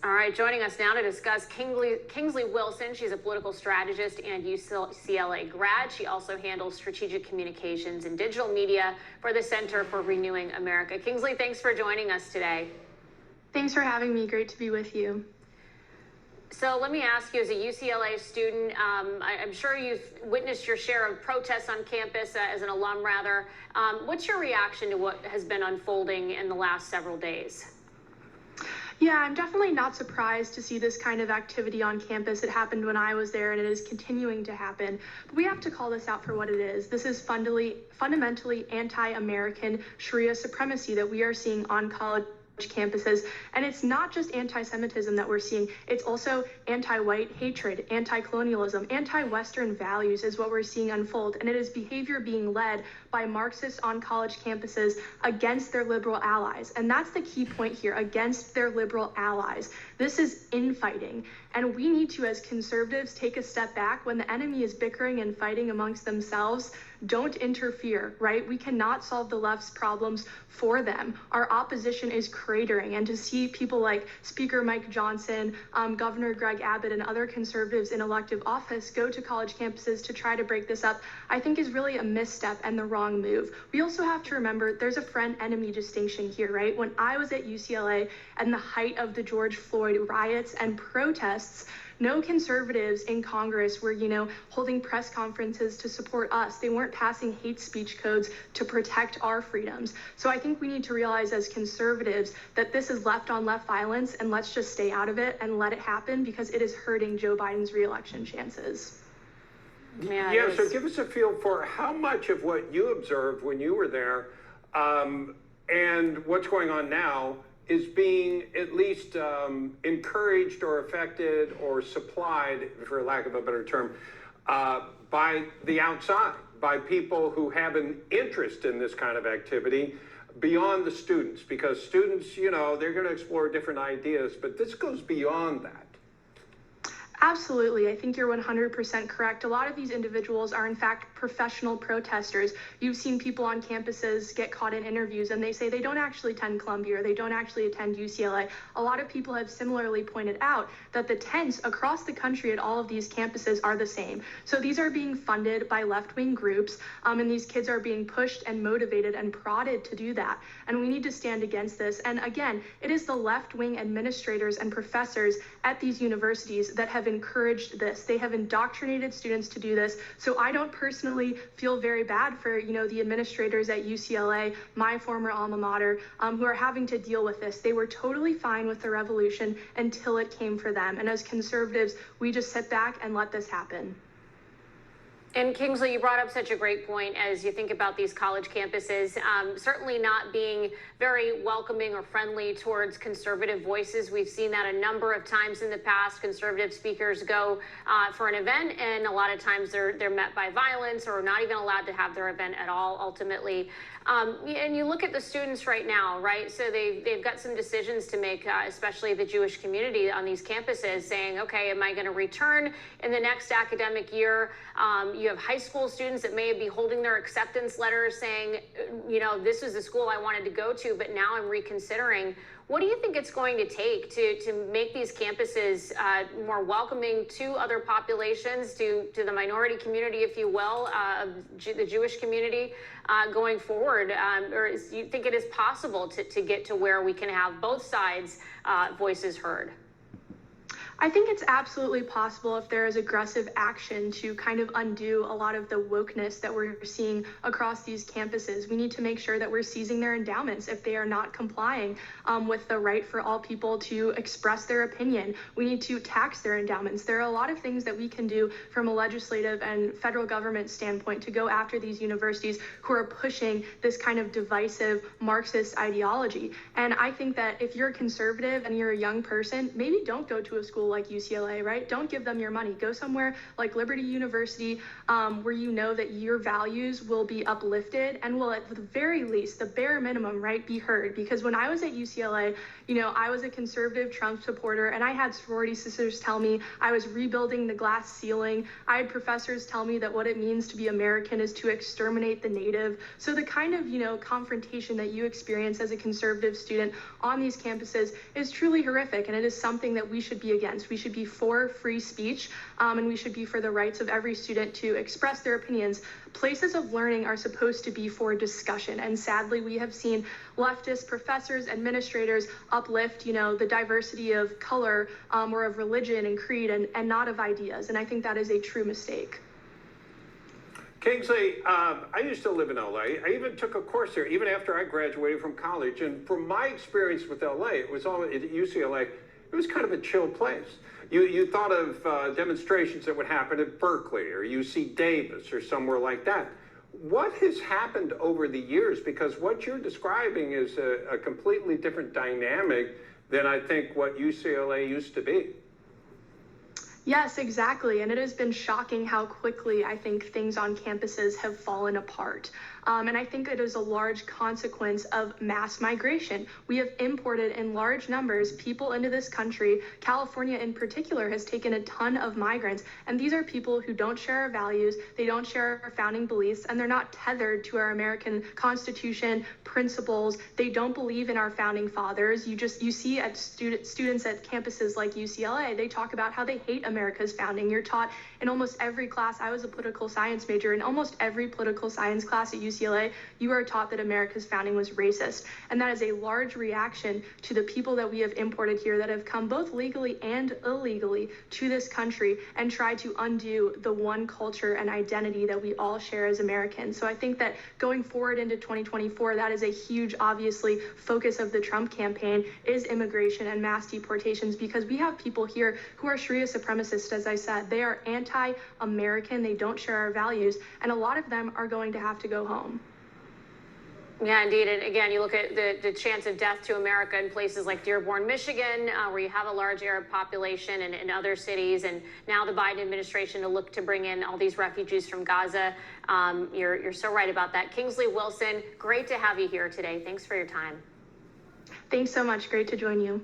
All right, joining us now to discuss Kingsley Wilson. She's a political strategist and UCLA grad. She also handles strategic communications and digital media for the Center for Renewing America. Kingsley, thanks for joining us today. Thanks for having me. Great to be with you. So let me ask you, as a UCLA student, I'm sure you've witnessed your share of protests on campus, as an alum rather. What's your reaction to what has been unfolding in the last several days? Yeah, I'm definitely not surprised to see this kind of activity on campus. It happened when I was there, and it is continuing to happen. But we have to call this out for what it is. This is fundamentally anti-American Sharia supremacy that we are seeing on college campuses. And it's not just anti-Semitism that we're seeing, it's also anti-white hatred, anti-colonialism, anti-Western values is what we're seeing unfold. And it is behavior being led by Marxists on college campuses against their liberal allies. And that's the key point here, against their liberal allies. This is infighting. And we need to, as conservatives, take a step back. When the enemy is bickering and fighting amongst themselves, don't interfere, right? We cannot solve the left's problems for them. Our opposition is cratering. And to see people like Speaker Mike Johnson, Governor Greg Abbott, and other conservatives in elective office go to college campuses to try to break this up, I think is really a misstep and the wrong move. We also have to remember there's a friend-enemy distinction here, right? When I was at UCLA and the height of the George Floyd riots and protests, no conservatives in Congress were, holding press conferences to support us. They weren't passing hate speech codes to protect our freedoms. So I think we need to realize as conservatives that this is left-on-left violence, and let's just stay out of it and let it happen, because it is hurting Joe Biden's re-election chances. Yeah, so give us a feel for how much of what you observed when you were there and what's going on now is being at least encouraged or affected or supplied, for lack of a better term, by the outside, by people who have an interest in this kind of activity beyond the students. Because students, they're going to explore different ideas, but this goes beyond that. Absolutely. I think you're 100% correct. A lot of these individuals are, in fact, professional protesters. You've seen people on campuses get caught in interviews and they say they don't actually attend Columbia or they don't actually attend UCLA. A lot of people have similarly pointed out that the tents across the country at all of these campuses are the same. So these are being funded by left-wing groups, and these kids are being pushed and motivated and prodded to do that. And we need to stand against this. And again, it is the left-wing administrators and professors at these universities that have encouraged this. They have indoctrinated students to do this. So I don't personally feel very bad for, the administrators at UCLA, my former alma mater, who are having to deal with this. They were totally fine with the revolution until it came for them. And as conservatives, we just sit back and let this happen. And Kingsley, you brought up such a great point as you think about these college campuses, certainly not being very welcoming or friendly towards conservative voices. We've seen that a number of times in the past. Conservative speakers go for an event, and a lot of times they're met by violence or not even allowed to have their event at all, ultimately. And you look at the students right now, right? So they've got some decisions to make, especially the Jewish community on these campuses, saying, okay, am I going to return in the next academic year? You have high school students that may be holding their acceptance letters saying, this is the school I wanted to go to, but now I'm reconsidering. What do you think it's going to take to make these campuses more welcoming to other populations, to the minority community, if you will, the Jewish community going forward? Or do you think it is possible to get to where we can have both sides' voices heard? I think it's absolutely possible if there is aggressive action to kind of undo a lot of the wokeness that we're seeing across these campuses. We need to make sure that we're seizing their endowments if they are not complying with the right for all people to express their opinion. We need to tax their endowments. There are a lot of things that we can do from a legislative and federal government standpoint to go after these universities who are pushing this kind of divisive Marxist ideology. And I think that if you're a conservative and you're a young person, maybe don't go to a school like UCLA, right? Don't give them your money. Go somewhere like Liberty University, where you know that your values will be uplifted and will, at the very least, the bare minimum, right, be heard. Because when I was at UCLA, I was a conservative Trump supporter, and I had sorority sisters tell me I was rebuilding the glass ceiling. I had professors tell me that what it means to be American is to exterminate the native. So the kind of, confrontation that you experience as a conservative student on these campuses is truly horrific, and it is something that we should be against. We should be for free speech, and we should be for the rights of every student to express their opinions. Places of learning are supposed to be for discussion, and sadly, we have seen leftist professors, administrators uplift, the diversity of color or of religion and creed, and not of ideas, and I think that is a true mistake. Kingsley, I used to live in LA. I even took a course there, even after I graduated from college. And from my experience with LA, it was all at UCLA, it was kind of a chill place. You thought of demonstrations that would happen at Berkeley or UC Davis or somewhere like that. What has happened over the years? Because what you're describing is a completely different dynamic than I think what UCLA used to be. Yes, exactly. And it has been shocking how quickly I think things on campuses have fallen apart. And I think it is a large consequence of mass migration. We have imported in large numbers people into this country. California in particular has taken a ton of migrants. And these are people who don't share our values, they don't share our founding beliefs, and they're not tethered to our American Constitution, principles. They don't believe in our founding fathers. You see at students at campuses like UCLA, they talk about how they hate America's founding. You're taught in almost every class. I was a political science major. In almost every political science class at UCLA, you are taught that America's founding was racist. And that is a large reaction to the people that we have imported here that have come both legally and illegally to this country and try to undo the one culture and identity that we all share as Americans. So I think that going forward into 2024, that is a huge, obviously, focus of the Trump campaign is immigration and mass deportations, because we have people here who are Sharia supremacists, as I said. They are anti-American, they don't share our values, and a lot of them are going to have to go home. Yeah, indeed. And again, you look at the chance of death to America in places like Dearborn, Michigan, where you have a large Arab population, and in other cities, and now the Biden administration to look to bring in all these refugees from Gaza. You're so right about that. Kingsley Wilson, great to have you here today. Thanks for your time. Thanks so much. Great to join you.